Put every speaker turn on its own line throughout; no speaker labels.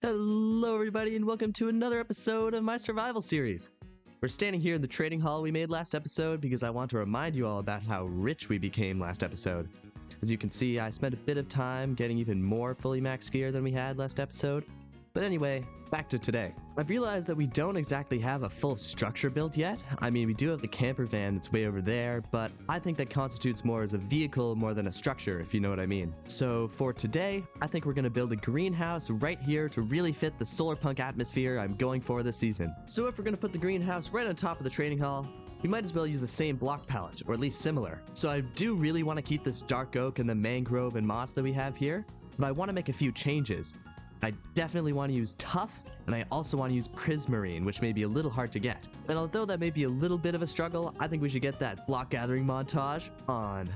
Hello, everybody, and welcome to another episode of my survival series. We're standing here in the trading hall we made last episode because I want to remind you all about how rich we became last episode. As you can see, I spent a bit of time getting even more fully maxed gear than we had last episode. But anyway, back to today. I've realized that we don't exactly have a full structure built yet. I mean, we do have the camper van that's way over there, but I think that constitutes more as a vehicle more than a structure, if you know what I mean. So for today, I think we're gonna build a greenhouse right here to really fit the solar punk atmosphere I'm going for this season. So if we're gonna put the greenhouse right on top of the trading hall, we might as well use the same block palette, or at least similar. So I do really want to keep this dark oak and the mangrove and moss that we have here, but I want to make a few changes. I definitely want to use tough, and I also want to use prismarine, which may be a little hard to get. And although that may be a little bit of a struggle, I think we should get that block gathering montage on.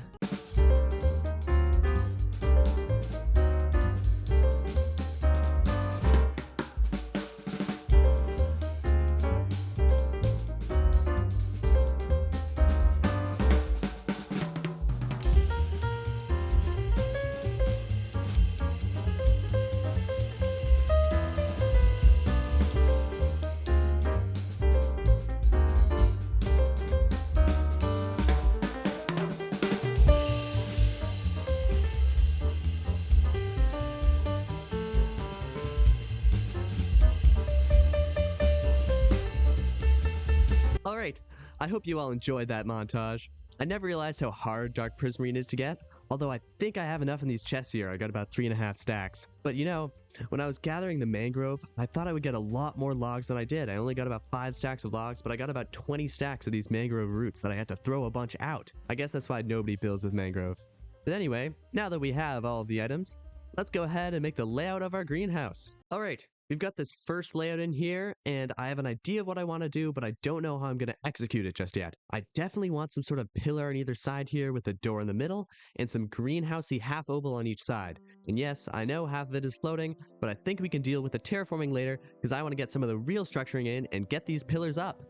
Alright, I hope you all enjoyed that montage. I never realized how hard dark prismarine is to get, although I think I have enough in these chests here. I got about 3.5 stacks. But you know, when I was gathering the mangrove, I thought I would get a lot more logs than I did. I only got about 5 stacks of logs, but I got about 20 stacks of these mangrove roots that I had to throw a bunch out. I guess that's why nobody builds with mangrove. But anyway, now that we have all of the items, let's go ahead and make the layout of our greenhouse. Alright, we've got this first layout in here, and I have an idea of what I want to do, but I don't know how I'm going to execute it just yet. I definitely want some sort of pillar on either side here with a door in the middle, and some greenhousey half oval on each side. And yes, I know half of it is floating, but I think we can deal with the terraforming later, because I want to get some of the real structuring in and get these pillars up.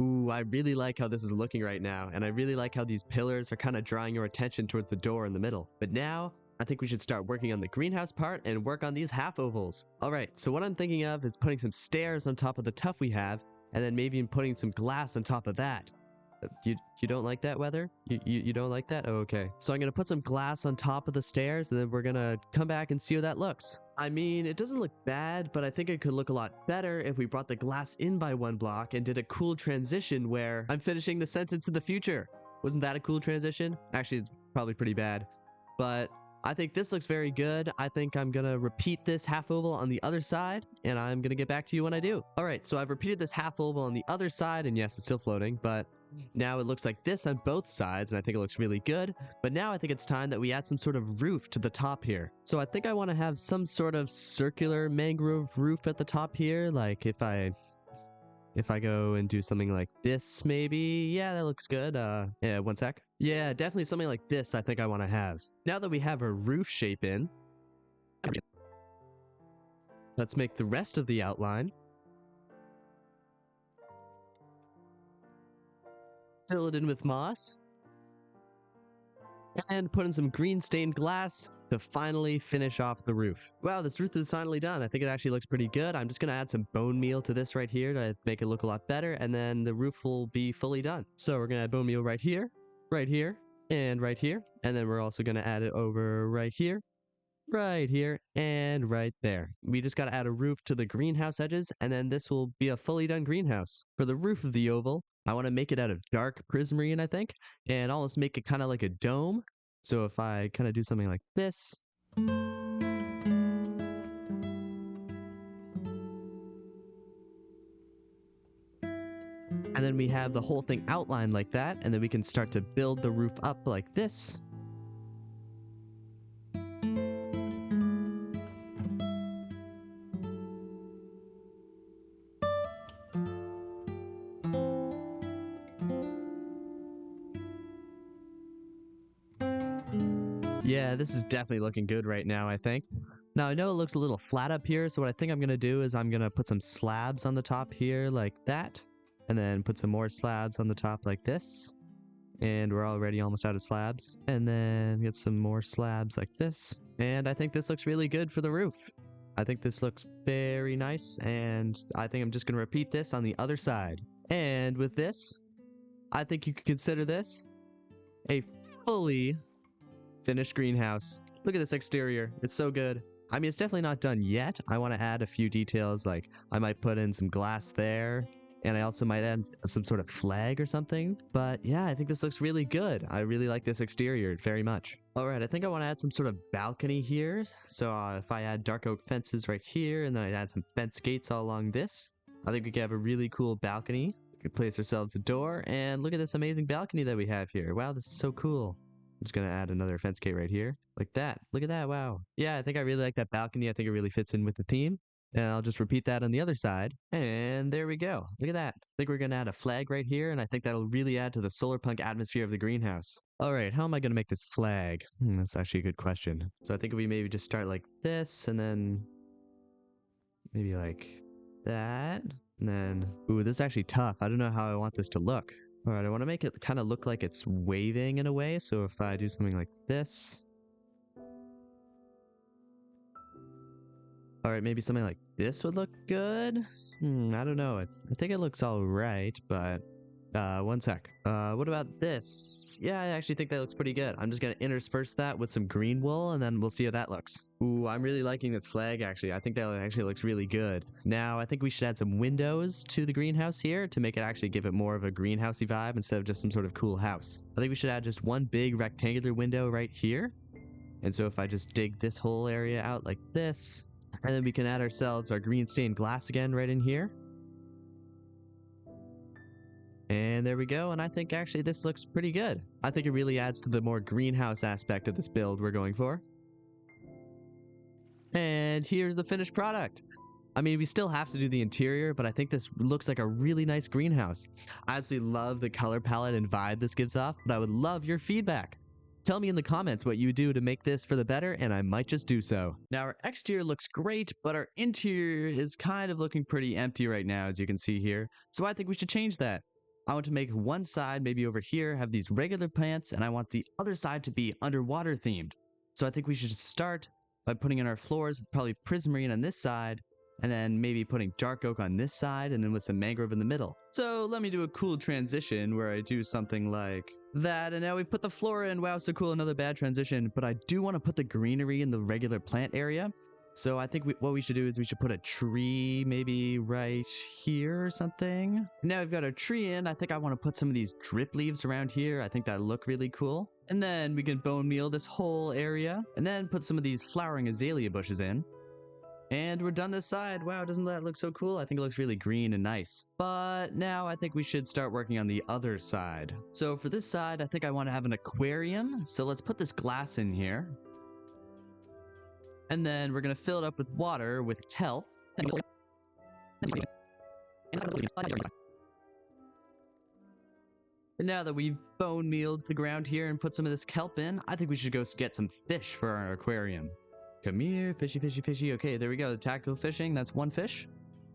Ooh, I really like how this is looking right now, and I really like how these pillars are kind of drawing your attention towards the door in the middle. But now, I think we should start working on the greenhouse part and work on these half ovals. Alright, so what I'm thinking of is putting some stairs on top of the tuff we have, and then maybe putting some glass on top of that. You don't like that, Weather? You don't like that? Oh, okay. So I'm gonna put some glass on top of the stairs, and then we're gonna come back and see how that looks. I mean, it doesn't look bad, but I think it could look a lot better if we brought the glass in by 1 block and did a cool transition where I'm finishing the sentence in the future. Wasn't that a cool transition? Actually, it's probably pretty bad, but I think this looks very good. I think I'm gonna repeat this half oval on the other side, and I'm gonna get back to you when I do. Alright, so I've repeated this half oval on the other side, and yes, it's still floating, but now it looks like this on both sides, and I think it looks really good. But now I think it's time that we add some sort of roof to the top here. So I think I want to have some sort of circular mangrove roof at the top here. Like if I go and do something like this, maybe. Yeah, that looks good. Yeah, one sec. Yeah, definitely something like this I think I want to have. Now that we have our roof shape in, let's make the rest of the outline. Fill it in with moss. And put in some green stained glass to finally finish off the roof. Wow, this roof is finally done. I think it actually looks pretty good. I'm just going to add some bone meal to this right here to make it look a lot better, and then the roof will be fully done. So we're going to add bone meal right here, and right here. And then we're also going to add it over right here, and right there. We just got to add a roof to the greenhouse edges, and then this will be a fully done greenhouse. For the roof of the oval, I want to make it out of dark prismarine, I think, and almost make it kind of like a dome. So if I kind of do something like this, and then we have the whole thing outlined like that, and then we can start to build the roof up like this. Yeah, this is definitely looking good right now, I think. Now, I know it looks a little flat up here, so what I think I'm going to do is I'm going to put some slabs on the top here like that, and then put some more slabs on the top like this. And we're already almost out of slabs. And then get some more slabs like this. And I think this looks really good for the roof. I think this looks very nice, and I think I'm just going to repeat this on the other side. And with this, I think you could consider this a fully finished greenhouse. Look at this exterior. It's so good. I mean, it's definitely not done yet. I want to add a few details, like I might put in some glass there, and I also might add some sort of flag or something. But yeah, I think this looks really good. I really like this exterior very much. All right, I think I want to add some sort of balcony here. So if I add dark oak fences right here, and then I add some fence gates all along this, I think we can have a really cool balcony. We can place ourselves a door, and look at this amazing balcony that we have here. Wow, this is so cool. I'm just going to add another fence gate right here, like that. Look at that, wow. Yeah, I think I really like that balcony. I think it really fits in with the theme. And I'll just repeat that on the other side. And there we go. Look at that. I think we're going to add a flag right here, and I think that'll really add to the solar punk atmosphere of the greenhouse. All right, how am I going to make this flag? That's actually a good question. So I think we maybe just start like this, and then maybe like that. And then, ooh, this is actually tough. I don't know how I want this to look. All right, I want to make it kind of look like it's waving in a way. So if I do something like this. All right, maybe something like this would look good. I don't know. I think it looks all right, but one sec. What about this? Yeah, I actually think that looks pretty good. I'm just going to intersperse that with some green wool, and then we'll see how that looks. Ooh, I'm really liking this flag, actually. I think that actually looks really good. Now, I think we should add some windows to the greenhouse here to make it actually give it more of a greenhousey vibe instead of just some sort of cool house. I think we should add just one big rectangular window right here. And so if I just dig this whole area out like this, and then we can add ourselves our green stained glass again right in here. And there we go, and I think actually this looks pretty good. I think it really adds to the more greenhouse aspect of this build we're going for. And here's the finished product. I mean, we still have to do the interior, but I think this looks like a really nice greenhouse. I absolutely love the color palette and vibe this gives off, but I would love your feedback. Tell me in the comments what you would do to make this for the better, and I might just do so. Now, our exterior looks great, but our interior is kind of looking pretty empty right now, as you can see here. So I think we should change that. I want to make one side, maybe over here, have these regular plants, and I want the other side to be underwater themed. So I think we should start by putting in our floors with probably prismarine on this side, and then maybe putting dark oak on this side, and then with some mangrove in the middle. So let me do a cool transition where I do something like that, and now we put the flora in. Wow, so cool, another bad transition. But I do want to put the greenery in the regular plant area. So I think what we should do is we should put a tree maybe right here or something. Now we've got our tree in. I think I want to put some of these drip leaves around here. I think that look really cool. And then we can bone meal this whole area, and then put some of these flowering azalea bushes in. And we're done this side. Wow, doesn't that look so cool? I think it looks really green and nice. But now I think we should start working on the other side. So for this side, I think I want to have an aquarium. So let's put this glass in here. And then we're going to fill it up with water with kelp. And now that we've bone mealed the ground here and put some of this kelp in, I think we should go get some fish for our aquarium. Come here, fishy, fishy, fishy. Okay, there we go. The tactical fishing, that's one fish.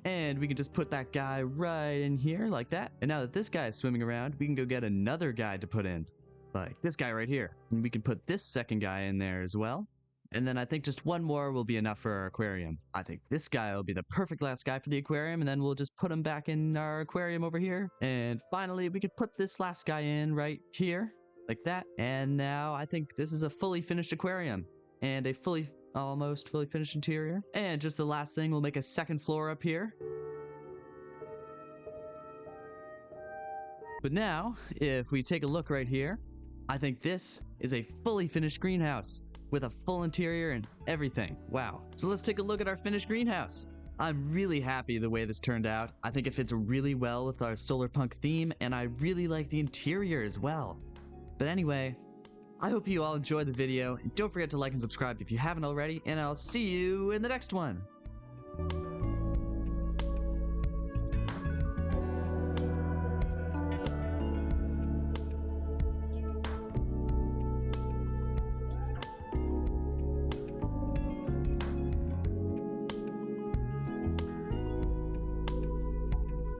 And we can just put that guy right in here like that. And now that this guy is swimming around, we can go get another guy to put in. Like this guy right here. And we can put this second guy in there as well. And then I think just one more will be enough for our aquarium. I think this guy will be the perfect last guy for the aquarium, and then we'll just put him back in our aquarium over here. And finally, we could put this last guy in right here, like that. And now I think this is a fully finished aquarium and a almost fully finished interior. And just the last thing, we'll make a second floor up here. But now, if we take a look right here, I think this is a fully finished greenhouse with a full interior and everything. Wow. So let's take a look at our finished greenhouse. I'm really happy the way this turned out. I think it fits really well with our solar punk theme, and I really like the interior as well. But anyway, I hope you all enjoyed the video. Don't forget to like and subscribe if you haven't already, and I'll see you in the next one.